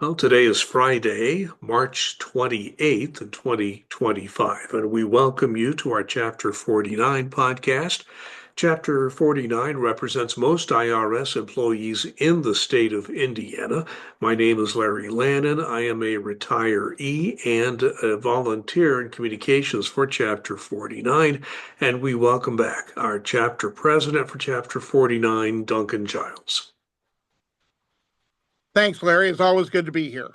Well, today is Friday, March 28th, 2025, and we welcome you to our Chapter 49 podcast. Chapter 49 represents most IRS employees in the state of Indiana. My name is Larry Lannan. I am a retiree and a volunteer in communications for Chapter 49, and we welcome back our chapter president for Chapter 49, Duncan Giles. Thanks, Larry. It's always good to be here.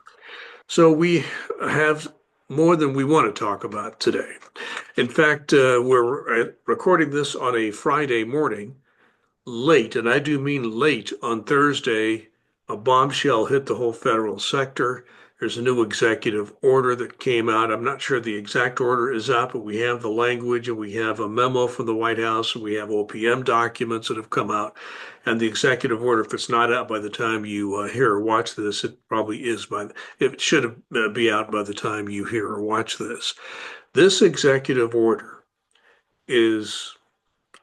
So we have more than we want to talk about today. In fact, we're recording this on a Friday morning, late, and I do mean late on Thursday. A bombshell hit the whole federal sector. There's a new executive order that came out. I'm not sure the exact order is out, but we have the language and we have a memo from the White House and we have OPM documents that have come out. And the executive order, if it's not out by the time you hear or watch this, it probably is it should be out by the time you hear or watch this. This executive order is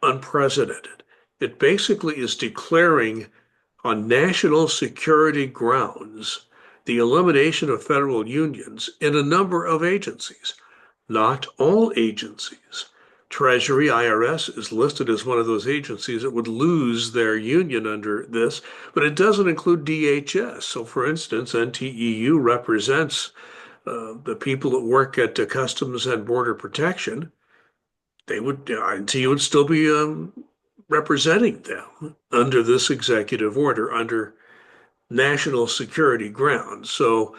unprecedented. It basically is declaring on national security grounds the elimination of federal unions in a number of agencies, not all agencies. Treasury, IRS is listed as one of those agencies that would lose their union under this, but it doesn't include DHS. So, for instance, NTEU represents the people that work at Customs and Border Protection. NTEU would still be representing them under this executive order, under national security grounds. So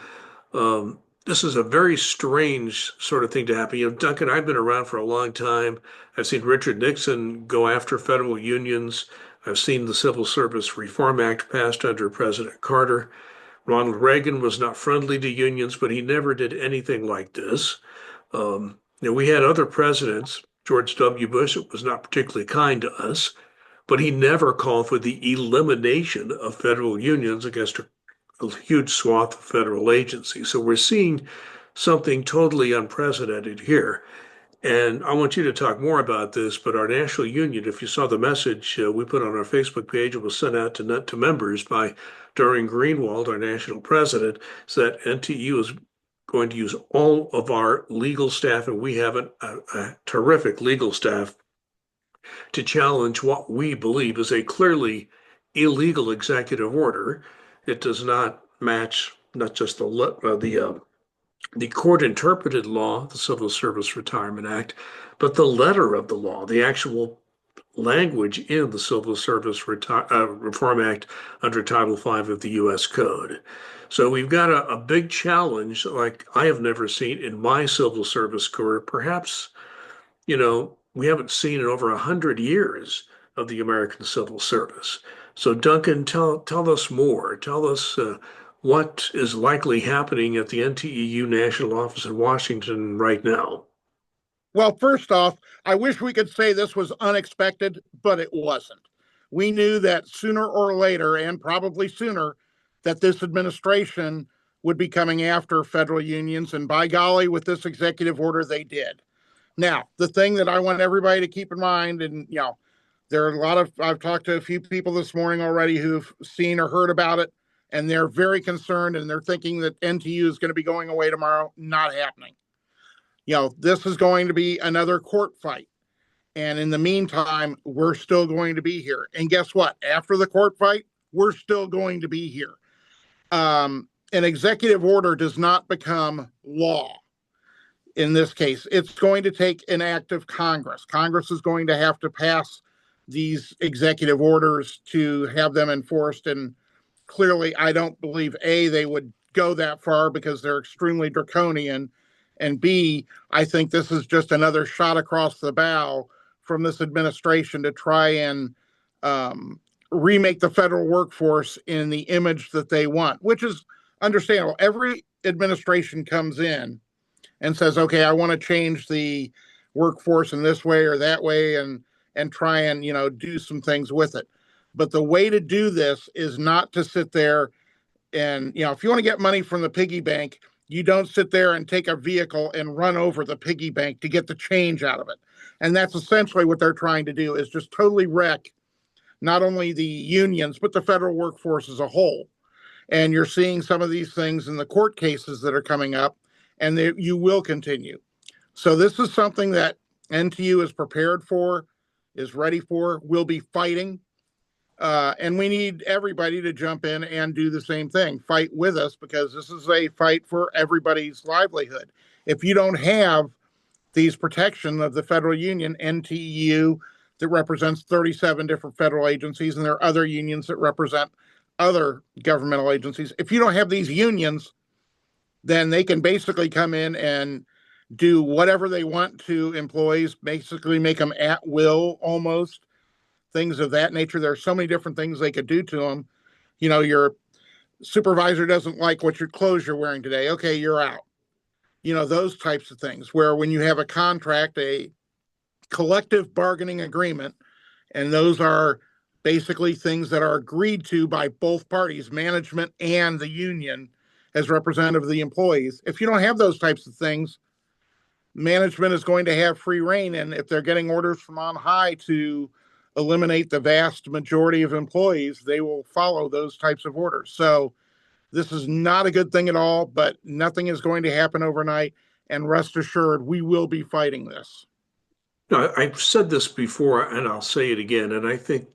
this is a very strange sort of thing to happen. Duncan, I've been around for a long time. I've seen Richard Nixon go after federal unions. I've seen the Civil Service Reform Act passed under President Carter. Ronald Reagan was not friendly to unions, but he never did anything like this. We had other presidents. George W. Bush was not particularly kind to us, but he never called for the elimination of federal unions against a huge swath of federal agencies. So we're seeing something totally unprecedented here. And I want you to talk more about this, but our national union, if you saw the message we put on our Facebook page, it was sent out to members by Dorian Greenwald, our national president, is that NTEU is going to use all of our legal staff, and we have a terrific legal staff to challenge what we believe is a clearly illegal executive order. It does not match not just the court-interpreted law, the Civil Service Retirement Act, but the letter of the law, the actual language in the Civil Service Reform Act under Title V of the U.S. Code. So we've got a big challenge like I have never seen in my civil service career. Perhaps, we haven't seen in over 100 years of the American civil service. So Duncan, tell us more. Tell us what is likely happening at the NTEU National Office in Washington right now. Well, first off, I wish we could say this was unexpected, but it wasn't. We knew that sooner or later, and probably sooner, that this administration would be coming after federal unions. And by golly, with this executive order, they did. Now, the thing that I want everybody to keep in mind, and, there are I've talked to a few people this morning already who've seen or heard about it, and they're very concerned, and they're thinking that NTEU is going to be going away tomorrow. Not happening. This is going to be another court fight. And in the meantime, we're still going to be here. And guess what? After the court fight, we're still going to be here. An executive order does not become law. In this case, it's going to take an act of Congress. Congress is going to have to pass these executive orders to have them enforced. And clearly, I don't believe, A, they would go that far because they're extremely draconian. And B, I think this is just another shot across the bow from this administration to try and remake the federal workforce in the image that they want, which is understandable. Every administration comes in and says, okay, I want to change the workforce in this way or that way and try and, do some things with it. But the way to do this is not to sit there and, if you want to get money from the piggy bank, you don't sit there and take a vehicle and run over the piggy bank to get the change out of it. And that's essentially what they're trying to do, is just totally wreck not only the unions, but the federal workforce as a whole. And you're seeing some of these things in the court cases that are coming up, and you will continue. So this is something that NTU is prepared for, is ready for, will be fighting. And we need everybody to jump in and do the same thing, fight with us, because this is a fight for everybody's livelihood. If you don't have these protection of the federal union, NTEU, that represents 37 different federal agencies, and there are other unions that represent other governmental agencies. If you don't have these unions, then they can basically come in and do whatever they want to employees, basically make them at will almost, things of that nature. There are so many different things they could do to them. You know, your supervisor doesn't like what your clothes you're wearing today. Okay, you're out. You know, those types of things where when you have a contract, a collective bargaining agreement, and those are basically things that are agreed to by both parties, management and the union as representative of the employees. If you don't have those types of things, management is going to have free reign. And if they're getting orders from on high to eliminate the vast majority of employees, they will follow those types of orders. So this is not a good thing at all, but nothing is going to happen overnight. And rest assured, we will be fighting this. No, I've said this before and I'll say it again. And I think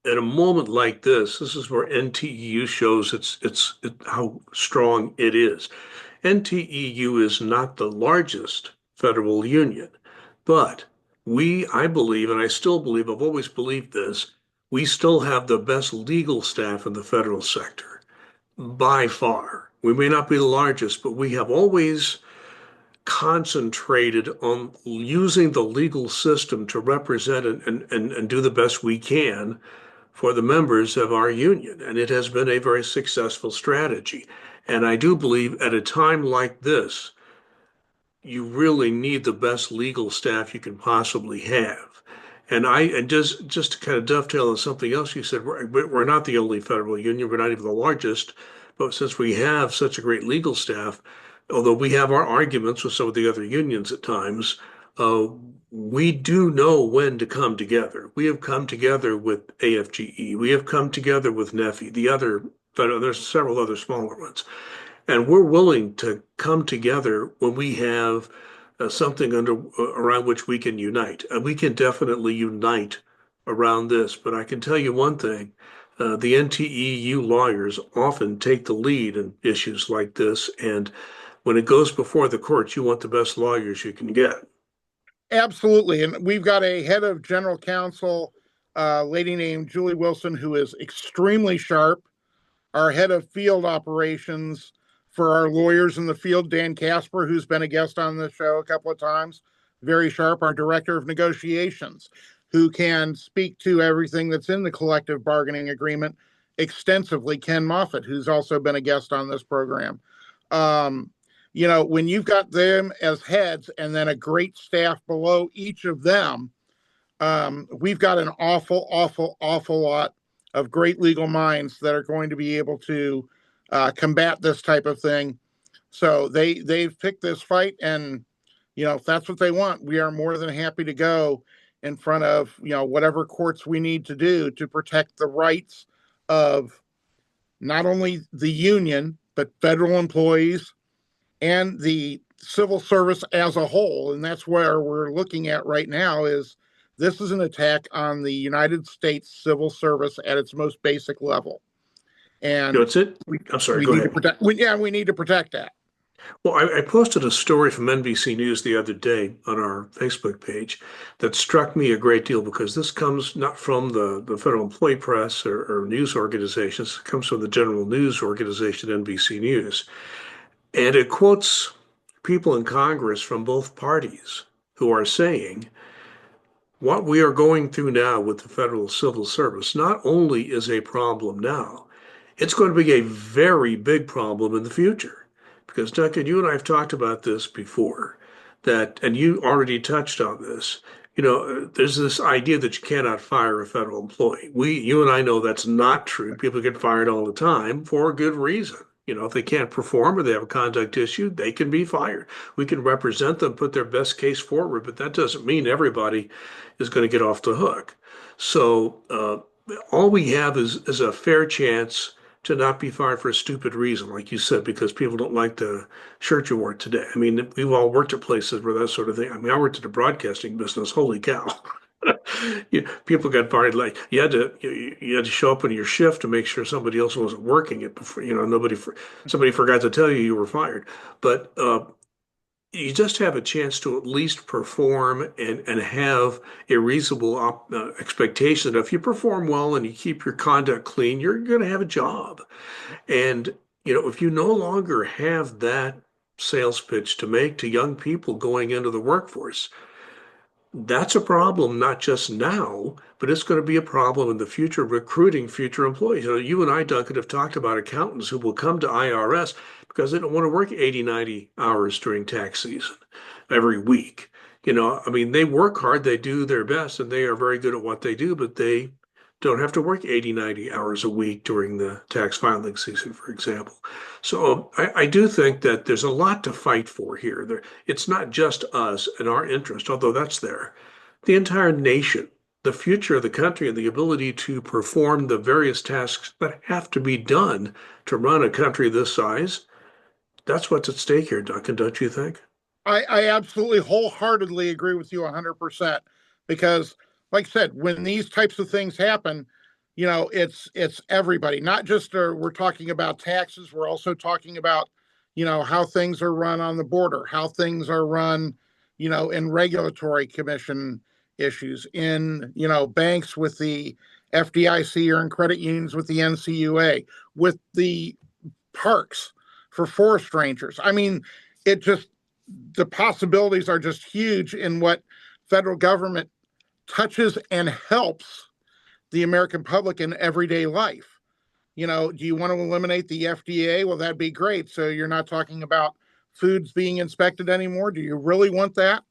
at a moment like this is where NTEU shows how strong it is. NTEU is not the largest federal union, but I believe, and I still believe, I've always believed this, we still have the best legal staff in the federal sector by far. We may not be the largest, but we have always concentrated on using the legal system to represent and do the best we can for the members of our union. And it has been a very successful strategy. And I do believe at a time like this, you really need the best legal staff you can possibly have. And just to kind of dovetail on something else you said, we're not the only federal union, we're not even the largest, but since we have such a great legal staff, although we have our arguments with some of the other unions at times, uh, we do know when to come together. We have come together with AFGE. We have come together with NEFI, there's several other smaller ones. And we're willing to come together when we have something around which we can unite. And we can definitely unite around this. But I can tell you one thing, the NTEU lawyers often take the lead in issues like this. And when it goes before the courts, you want the best lawyers you can get. Absolutely. And we've got a head of general counsel, a lady named Julie Wilson, who is extremely sharp. Our head of field operations for our lawyers in the field, Dan Casper, who's been a guest on the show a couple of times, very sharp. Our director of negotiations, who can speak to everything that's in the collective bargaining agreement extensively, Ken Moffat, who's also been a guest on this program. Um, you know, when you've got them as heads and then a great staff below each of them, we've got an awful lot of great legal minds that are going to be able to combat this type of thing. So they've picked this fight, and you know, if that's what they want, we are more than happy to go in front of, you know, whatever courts we need to do to protect the rights of not only the union but federal employees and the civil service as a whole. And that's where we're looking at right now. Is this is an attack on the United States civil service at its most basic level. You know, And it's it. I'm sorry, we go need to ahead. protect. We need to protect that. Well, I posted a story from NBC News the other day on our Facebook page that struck me a great deal because this comes not from the Federal Employee Press or news organizations, it comes from the general news organization, NBC News. And it quotes people in Congress from both parties who are saying, what we are going through now with the federal civil service not only is a problem now, it's going to be a very big problem in the future. Because, Duncan, you and I have talked about this before, and you already touched on this. You know, there's this idea that you cannot fire a federal employee. You and I know that's not true. People get fired all the time for a good reason. You know, if they can't perform or they have a conduct issue, they can be fired. We can represent them, put their best case forward, but that doesn't mean everybody is going to get off the hook. So all we have is a fair chance to not be fired for a stupid reason, like you said, because people don't like the shirt you wore today. I mean, we've all worked at places where that sort of thing. I mean, I worked at the broadcasting business. Holy cow. People got fired like you had to show up in your shift to make sure somebody else wasn't working it before, somebody forgot to tell you you were fired. But you just have a chance to at least perform and have a reasonable expectation that if you perform well and you keep your conduct clean, you're going to have a job. And, if you no longer have that sales pitch to make to young people going into the workforce, that's a problem, not just now, but it's going to be a problem in the future recruiting future employees. You and I, Duncan, have talked about accountants who will come to IRS because they don't want to work 80, 90 hours during tax season every week. I mean, they work hard, they do their best, and they are very good at what they do, but they don't have to work 80, 90 hours a week during the tax filing season, for example. So I do think that there's a lot to fight for here. It's not just us and our interest, although that's there. The entire nation, the future of the country, and the ability to perform the various tasks that have to be done to run a country this size, that's what's at stake here, Duncan, don't you think? I absolutely wholeheartedly agree with you 100% because, like I said, when these types of things happen, it's everybody, not just we're talking about taxes. We're also talking about, how things are run on the border, how things are run, in regulatory commission issues, in, banks with the FDIC or in credit unions with the NCUA, with the parks for forest rangers. I mean, it just, the possibilities are just huge in what federal government touches and helps the American public in everyday life. Do you want to eliminate the FDA? Well, that'd be great. So you're not talking about foods being inspected anymore. Do you really want that?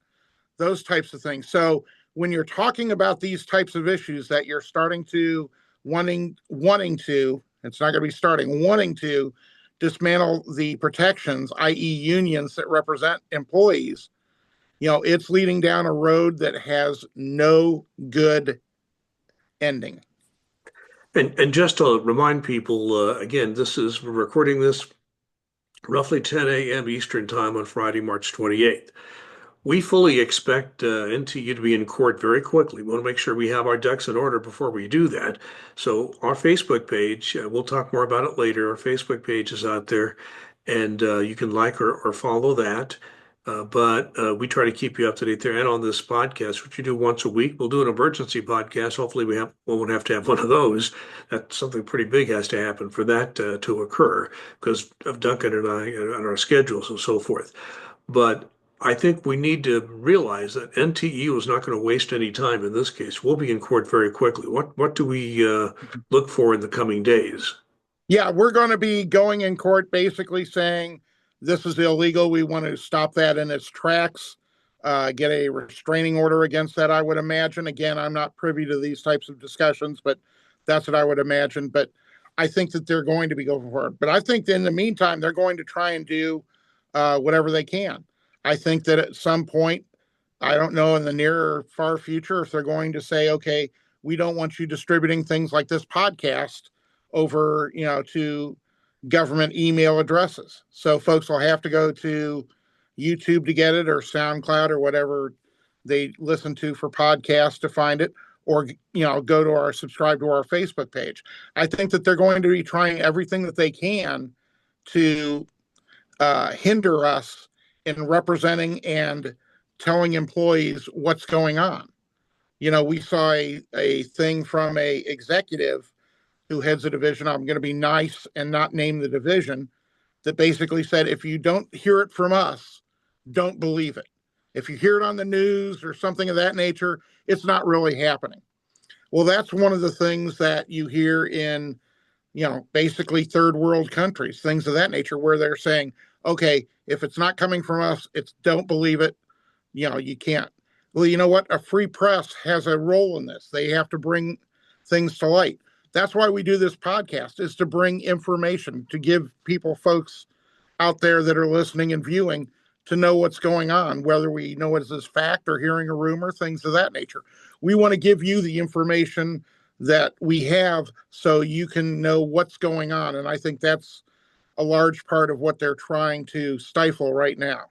Those types of things. So when you're talking about these types of issues that you're starting to wanting to, it's not going to be starting, wanting to dismantle the protections, i.e., unions that represent employees, it's leading down a road that has no good ending. And just to remind people, again, we're recording this roughly 10 a.m. Eastern Time on Friday, March 28th. We fully expect NTEU to be in court very quickly. We want to make sure we have our ducks in order before we do that. So our Facebook page, we'll talk more about it later. Our Facebook page is out there, and you can like or follow that. But we try to keep you up to date there. And on this podcast, which we do once a week, we'll do an emergency podcast. Hopefully, we won't have to have one of those. That something pretty big has to happen for that to occur because of Duncan and I and our schedules and so forth. But I think we need to realize that NTEU is not going to waste any time in this case. We'll be in court very quickly. What do we look for in the coming days? Yeah, we're going to be going in court basically saying this is illegal. We want to stop that in its tracks, get a restraining order against that, I would imagine. Again, I'm not privy to these types of discussions, but that's what I would imagine. But I think that they're going to be going for it. But I think in the meantime, they're going to try and do whatever they can. I think that at some point, I don't know in the near or far future if they're going to say, okay, we don't want you distributing things like this podcast over, to government email addresses. So folks will have to go to YouTube to get it or SoundCloud or whatever they listen to for podcasts to find it, or, go to subscribe to our Facebook page. I think that they're going to be trying everything that they can to hinder us in representing and telling employees what's going on. We saw a thing from a executive who heads a division. I'm going to be nice and not name the division, that basically said, if you don't hear it from us, don't believe it. If you hear it on the news or something of that nature, it's not really happening. Well, that's one of the things that you hear in, basically third world countries, things of that nature, where they're saying, okay, if it's not coming from us, it's don't believe it. You can't. Well, you know what? A free press has a role in this. They have to bring things to light. That's why we do this podcast, is to bring information, to give folks out there that are listening and viewing, to know what's going on, whether we know it as fact or hearing a rumor, things of that nature. We want to give you the information that we have so you can know what's going on. And I think that's a large part of what they're trying to stifle right now.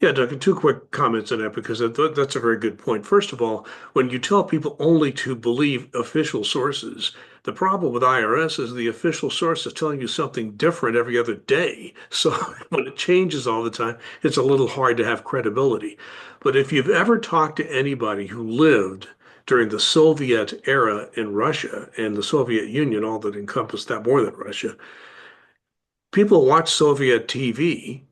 Yeah, Duncan, two quick comments on that because that's a very good point. First of all, when you tell people only to believe official sources, the problem with IRS is the official source is telling you something different every other day. So when it changes all the time, it's a little hard to have credibility. But if you've ever talked to anybody who lived during the Soviet era in Russia and the Soviet Union, all that encompassed that more than Russia, people watched Soviet TV,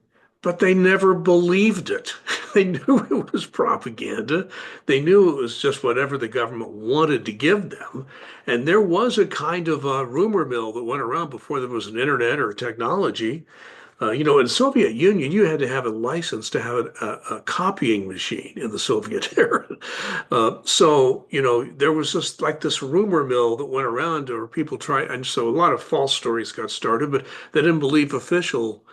but they never believed it. They knew it was propaganda. They knew it was just whatever the government wanted to give them. And there was a kind of a rumor mill that went around before there was an internet or technology. In the Soviet Union, you had to have a license to have a copying machine in the Soviet era. There was just like this rumor mill that went around, or people try, and so a lot of false stories got started, but they didn't believe official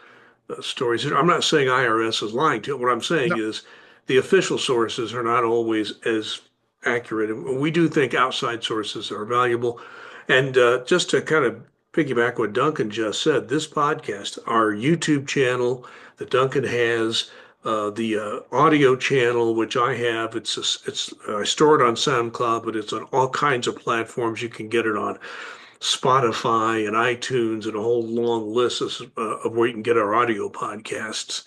stories. I'm not saying IRS is lying to it. What I'm saying No, is the official sources are not always as accurate. And we do think outside sources are valuable. And just to kind of piggyback what Duncan just said, this podcast, our YouTube channel that Duncan has, the audio channel which I have, I store it on SoundCloud, but it's on all kinds of platforms. You can get it on Spotify and iTunes and a whole long list of where you can get our audio podcasts.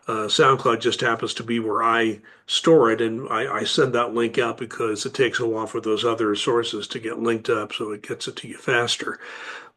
SoundCloud just happens to be where I store it, and I send that link out because it takes a while for those other sources to get linked up, so it gets it to you faster.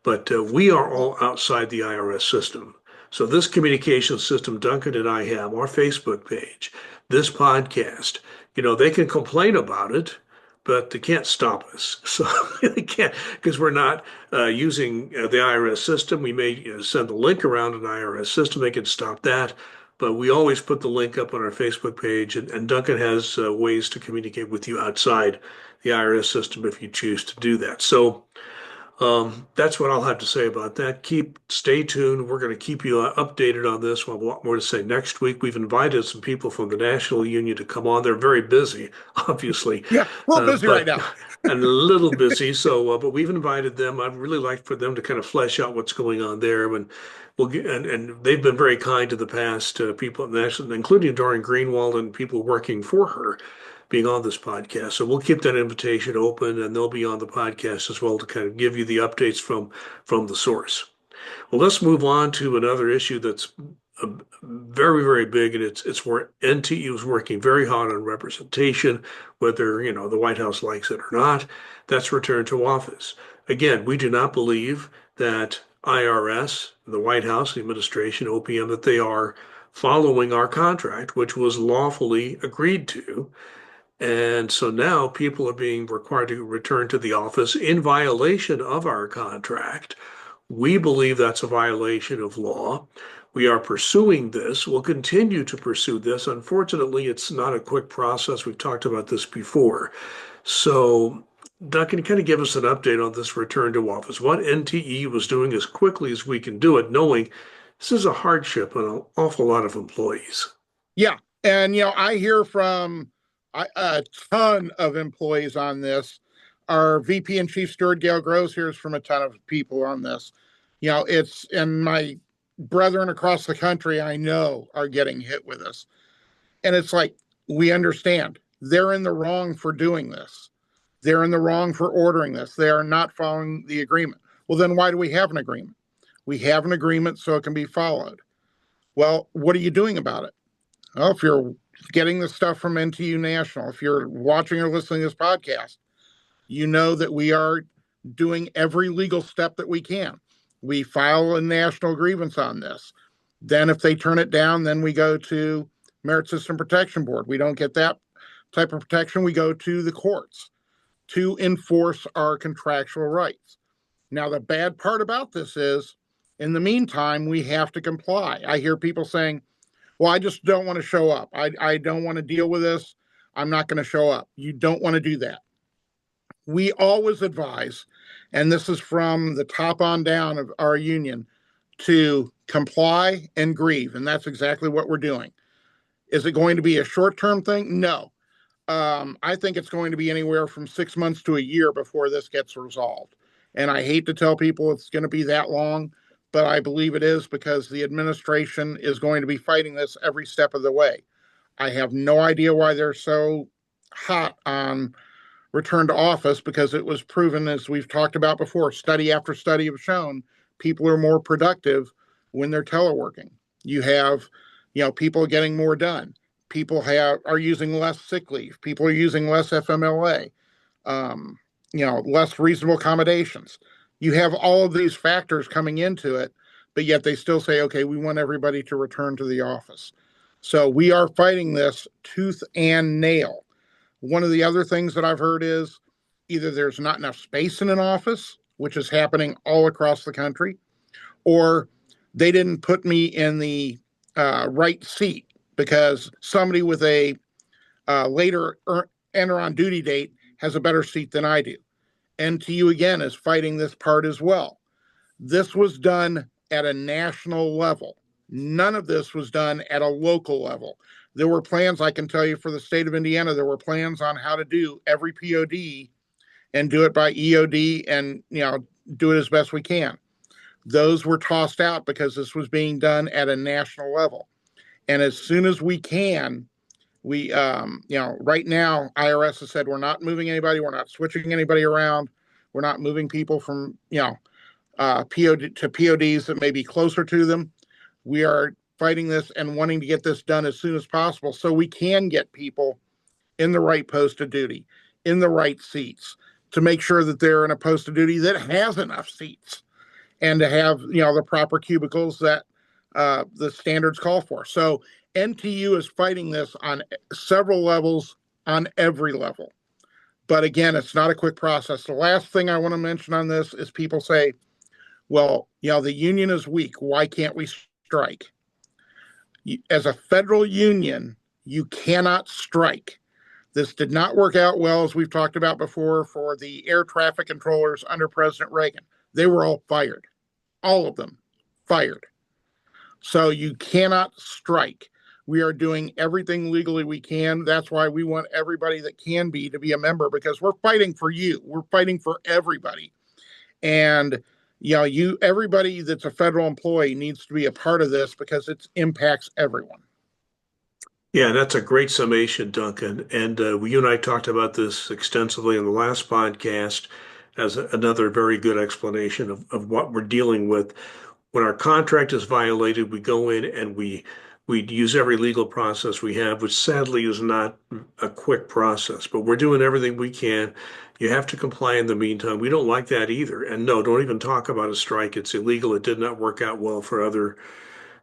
But we are all outside the IRS system. So this communication system Duncan and I have, our Facebook page, this podcast, they can complain about it, but they can't stop us. So they can't because we're not using the IRS system. We may send the link around an IRS system. They can stop that. But we always put the link up on our Facebook page, and Duncan has ways to communicate with you outside the IRS system if you choose to do that. So that's what I'll have to say about that. Stay tuned. We're going to keep you updated on this. We'll have a lot more to say next week. We've invited some people from the National Union to come on. They're very busy, obviously, yeah, a little busy right but now. and a little busy. So, but we've invited them. I'd really like for them to kind of flesh out what's going on there. And and they've been very kind to the past people, including Doreen Greenwald and people working for her being on this podcast. So we'll keep that invitation open, and they'll be on the podcast as well to kind of give you the updates from the source. Well, let's move on to another issue that's very, very big, and it's where NTEU is working very hard on representation, whether the White House likes it or not. That's return to office. Again, we do not believe that IRS, the White House, the administration, OPM, that they are following our contract, which was lawfully agreed to. And so now people are being required to return to the office in violation of our contract. We believe that's a violation of law. We are pursuing this. We'll continue to pursue this. Unfortunately, it's not a quick process. We've talked about this before. So, Duncan, kind of give us an update on this return to office, what NTE was doing as quickly as we can do it, knowing this is a hardship on an awful lot of employees. Yeah. And, I hear from a ton of employees on this. Our VP and Chief Steward, Gail Groves, hears from a ton of people on this. And my brethren across the country, I know, are getting hit with this. And it's like, we understand they're in the wrong for doing this. They're in the wrong for ordering this. They are not following the agreement. Well, then why do we have an agreement? We have an agreement so it can be followed. Well, what are you doing about it? Well, if you're getting the stuff from NTU National, if you're watching or listening to this podcast, you know that we are doing every legal step that we can. We file a national grievance on this. Then if they turn it down, then we go to Merit System Protection Board. We don't get that type of protection. We go to the courts to enforce our contractual rights. Now, the bad part about this is, in the meantime, we have to comply. I hear people saying, well, I just don't want to show up. I don't want to deal with this. I'm not going to show up. You don't want to do that. We always advise, and this is from the top on down of our union, to comply and grieve. And that's exactly what we're doing. Is it going to be a short-term thing? No. I think it's going to be anywhere from 6 months to a year before this gets resolved. And I hate to tell people it's going to be that long, but I believe it is because the administration is going to be fighting this every step of the way. I have no idea why they're so hot on return to office because it was proven, as we've talked about before, study after study have shown people are more productive when they're teleworking. You have, people getting more done. People are using less sick leave. People are using less FMLA. Um, less reasonable accommodations. You have all of these factors coming into it, but yet they still say, okay, we want everybody to return to the office. So we are fighting this tooth and nail. One of the other things that I've heard is either there's not enough space in an office, which is happening all across the country, or they didn't put me in the right seat because somebody with a later enter on duty date has a better seat than I do. NTEU again is fighting this part as well. This was done at a national level. None of this was done at a local level. There were plans, I can tell you, for the state of Indiana, there were plans on how to do every POD and do it by EOD and, do it as best we can. Those were tossed out because this was being done at a national level. And as soon as we can, right now, IRS has said we're not moving anybody, we're not switching anybody around, we're not moving people from, POD to PODs that may be closer to them. We are fighting this and wanting to get this done as soon as possible so we can get people in the right post of duty, in the right seats, to make sure that they're in a post of duty that has enough seats and to have, the proper cubicles that the standards call for. So NTEU is fighting this on several levels, on every level. But again, it's not a quick process. The last thing I want to mention on this is people say, well, the union is weak. Why can't we strike? As a federal union, you cannot strike. This did not work out well, as we've talked about before, for the air traffic controllers under President Reagan. They were all fired. All of them fired. So you cannot strike. We are doing everything legally we can. That's why we want everybody that can be to be a member, because we're fighting for you. We're fighting for everybody. And everybody that's a federal employee needs to be a part of this because it impacts everyone. Yeah, that's a great summation, Duncan. And you and I talked about this extensively in the last podcast as another very good explanation of what we're dealing with. When our contract is violated, we go in and we use every legal process we have, which sadly is not a quick process, but we're doing everything we can. You have to comply in the meantime. We don't like that either. And no, don't even talk about a strike. It's illegal. It did not work out well for other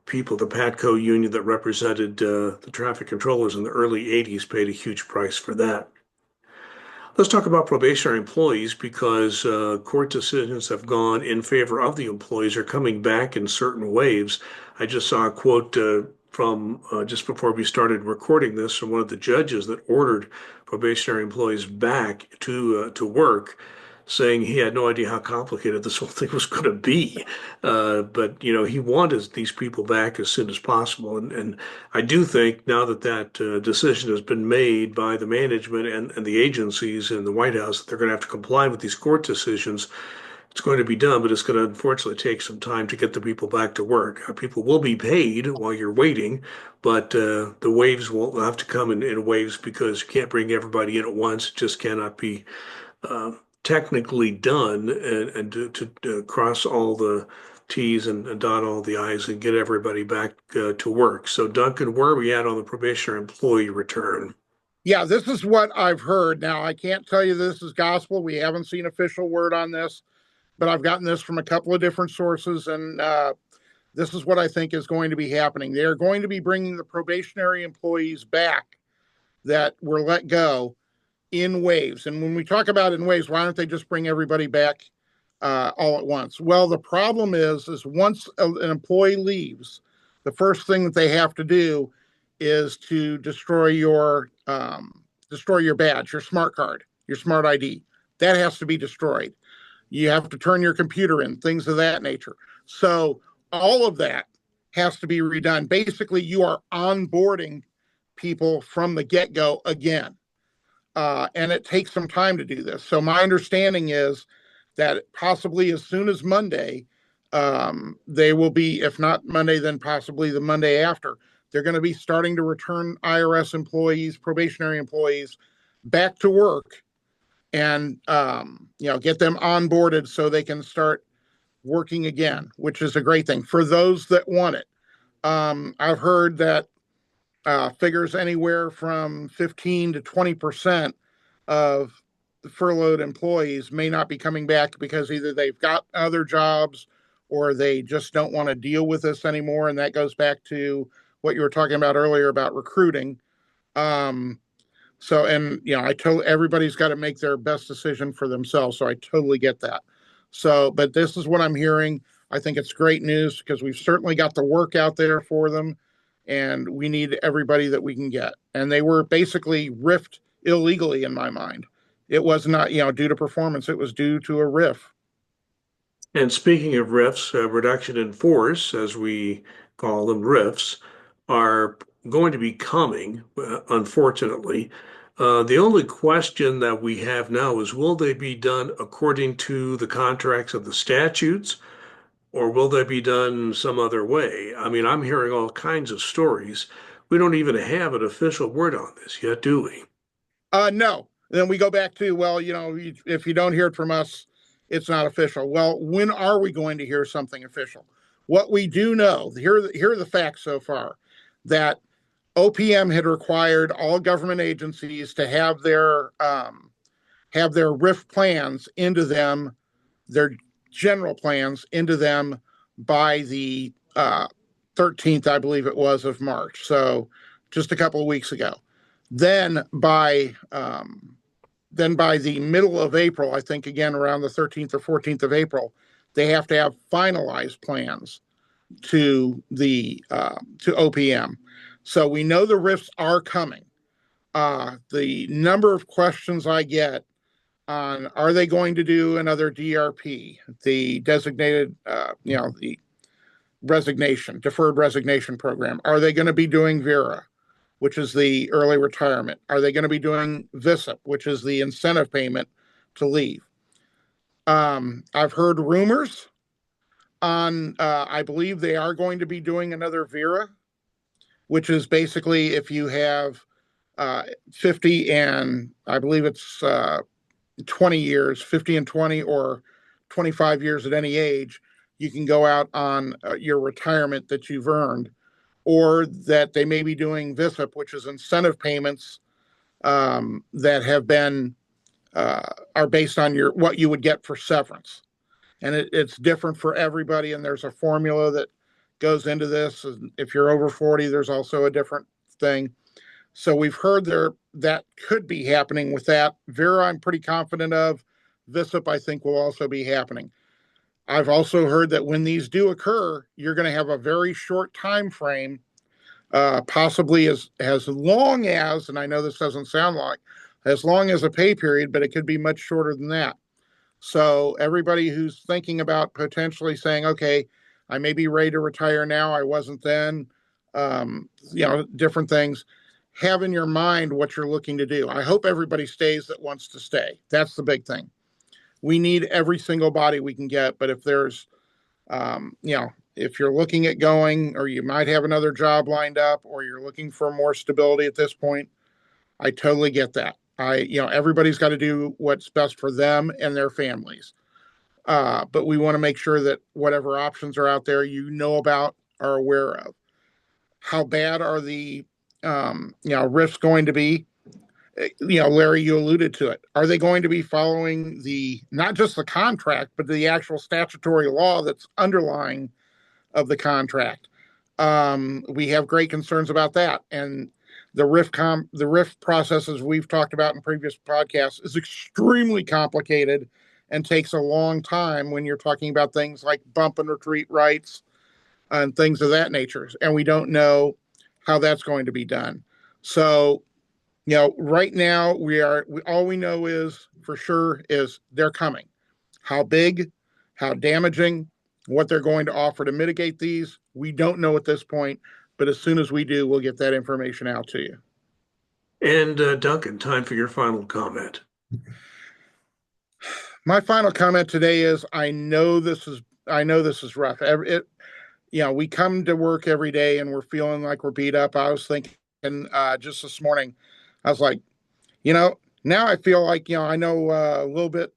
people. The PATCO union that represented the traffic controllers in the early 80s paid a huge price for that. Let's talk about probationary employees because court decisions have gone in favor of the employees are coming back in certain waves. I just saw a quote from just before we started recording this from one of the judges that ordered probationary employees back to work, saying he had no idea how complicated this whole thing was going to be. But he wanted these people back as soon as possible. And I do think now that decision has been made by the management and the agencies in the White House that they're going to have to comply with these court decisions, it's going to be done, but it's going to unfortunately take some time to get the people back to work. People will be paid while you're waiting, but the waves will have to come in waves because you can't bring everybody in at once. It just cannot be uh, technically done and to cross all the T's and dot all the I's and get everybody back to work. So, Duncan, where are we at on the probationary employee return? Yeah, this is what I've heard. Now, I can't tell you this is gospel. We haven't seen official word on this, but I've gotten this from a couple of different sources, and this is what I think is going to be happening. They are going to be bringing the probationary employees back that were let go in waves. And when we talk about in waves, why don't they just bring everybody back all at once? Well, the problem is once an employee leaves, the first thing that they have to do is to destroy your badge, your smart card, your smart ID. That has to be destroyed. You have to turn your computer in, things of that nature. So all of that has to be redone. Basically, you are onboarding people from the get-go again. and it takes some time to do this. So my understanding is that possibly as soon as Monday, they will be, if not Monday, then possibly the Monday after. They're going to be starting to return IRS employees, probationary employees, back to work, and get them onboarded so they can start working again, which is a great thing for those that want it. I've heard that figures anywhere from 15 to 20% of the furloughed employees may not be coming back because either they've got other jobs or they just don't want to deal with this anymore. And that goes back to what you were talking about earlier about recruiting. Um, I totally, everybody's got to make their best decision for themselves. So I totally get that. So, but this is what I'm hearing. I think it's great news because we've certainly got the work out there for them, and we need everybody that we can get. And they were basically riffed illegally in my mind. It was not, due to performance. It was due to a riff. And speaking of RIFs, reduction in force, as we call them, RIFs, are going to be coming, unfortunately. The only question that we have now is will they be done according to the contracts of the statutes, or will they be done some other way? I mean, I'm hearing all kinds of stories. We don't even have an official word on this yet, do we? No. And then we go back to, well, if you don't hear it from us, it's not official. Well, when are we going to hear something official? What we do know, here are the facts so far, that OPM had required all government agencies to have their RIF plans into them, their general plans into them by the 13th, I believe it was, of March. So just a couple of weeks ago. Then by the middle of April, I think again around the 13th or 14th of April, they have to have finalized plans to OPM. So we know the RIFs are coming. The number of questions I get on are they going to do another DRP, the designated, the deferred resignation program? Are they going to be doing VERA, which is the early retirement? Are they going to be doing VISIP, which is the incentive payment to leave? I've heard rumors on, I believe they are going to be doing another VERA, which is basically if you have 50 and I believe it's 20 years, 50 and 20, or 25 years at any age, you can go out on your retirement that you've earned, or that they may be doing VISIP, which is incentive payments that have been are based on what you would get for severance, and it's different for everybody. And there's a formula that goes into this. And if you're over 40, there's also a different thing. So we've heard that could be happening with that. VERA, I'm pretty confident of. VISIP, I think, will also be happening. I've also heard that when these do occur, you're going to have a very short time frame, possibly as long as, and I know this doesn't sound like, as long as a pay period, but it could be much shorter than that. So everybody who's thinking about potentially saying, okay, I may be ready to retire now, I wasn't then, different things, have in your mind what you're looking to do. I hope everybody stays that wants to stay. That's the big thing. We need every single body we can get, but if there's, if you're looking at going, or you might have another job lined up, or you're looking for more stability at this point, I totally get that. Everybody's got to do what's best for them and their families. But we want to make sure that whatever options are out there, about, are aware of. How bad are the risks going to be? Larry, you alluded to it. Are they going to be following not just the contract, but the actual statutory law that's underlying of the contract? We have great concerns about that. And the RIF process, as we've talked about in previous podcasts, is extremely complicated and takes a long time when you're talking about things like bump and retreat rights and things of that nature. And we don't know how that's going to be done. So, right now all we know is for sure is they're coming. How big, how damaging, what they're going to offer to mitigate these, we don't know at this point. But as soon as we do, we'll get that information out to you. And Duncan, time for your final comment. My final comment today is I know this is rough. We come to work every day and we're feeling like we're beat up. I was thinking just this morning, I was like, you know, now I feel like, I know a little bit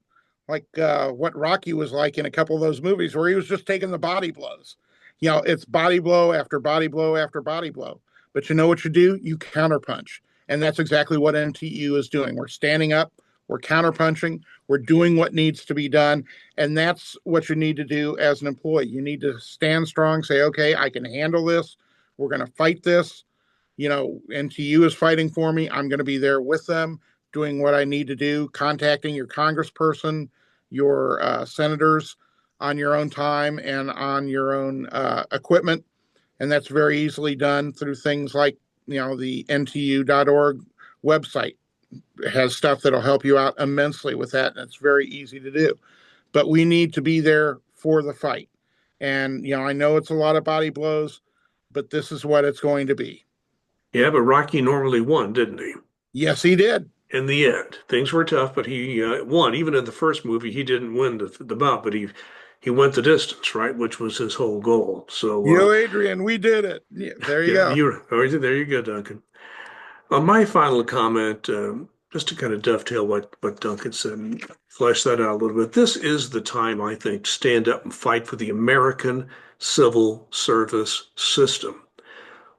like what Rocky was like in a couple of those movies where he was just taking the body blows. It's body blow after body blow after body blow. But you know what you do? You counterpunch. And that's exactly what NTEU is doing. We're standing up, we're counterpunching, we're doing what needs to be done. And that's what you need to do as an employee. You need to stand strong, say, okay, I can handle this. We're going to fight this. NTU is fighting for me. I'm going to be there with them, doing what I need to do, contacting your congressperson, your senators on your own time and on your own equipment. And that's very easily done through things like, the ntu.org website. It has stuff that'll help you out immensely with that. And it's very easy to do. But we need to be there for the fight. And, I know it's a lot of body blows, but this is what it's going to be. Yeah, but Rocky normally won, didn't he? Yes, he did. In the end, things were tough, but he won. Even in the first movie, he didn't win the bout, but he went the distance, right? Which was his whole goal. So, Adrian, we did it. Yeah, there you yeah, go. there you go, Duncan. On my final comment, just to kind of dovetail what Duncan said and flesh that out a little bit, this is the time, I think, to stand up and fight for the American civil service system,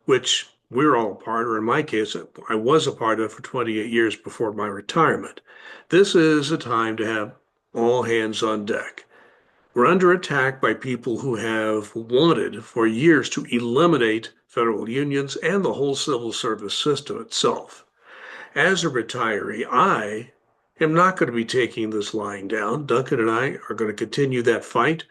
which we're all a part, or in my case, I was a part of for 28 years before my retirement. This is a time to have all hands on deck. We're under attack by people who have wanted for years to eliminate federal unions and the whole civil service system itself. As a retiree, I am not going to be taking this lying down. Duncan and I are going to continue that fight.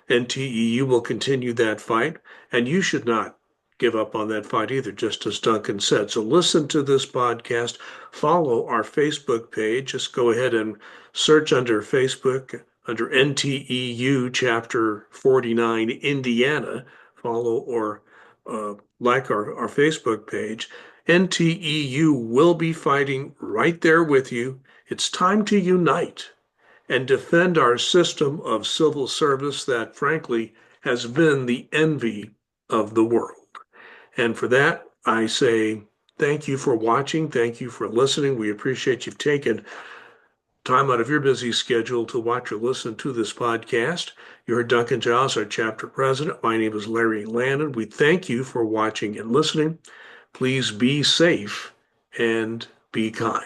NTEU will continue that fight, and you should not give up on that fight either, just as Duncan said. So listen to this podcast, follow our Facebook page. Just go ahead and search under Facebook, under NTEU Chapter 49 Indiana. Follow or like our Facebook page. NTEU will be fighting right there with you. It's time to unite and defend our system of civil service that, frankly, has been the envy of the world. And for that, I say thank you for watching. Thank you for listening. We appreciate you've taken time out of your busy schedule to watch or listen to this podcast. You heard Duncan Giles, our chapter president. My name is Larry Lannan. We thank you for watching and listening. Please be safe and be kind.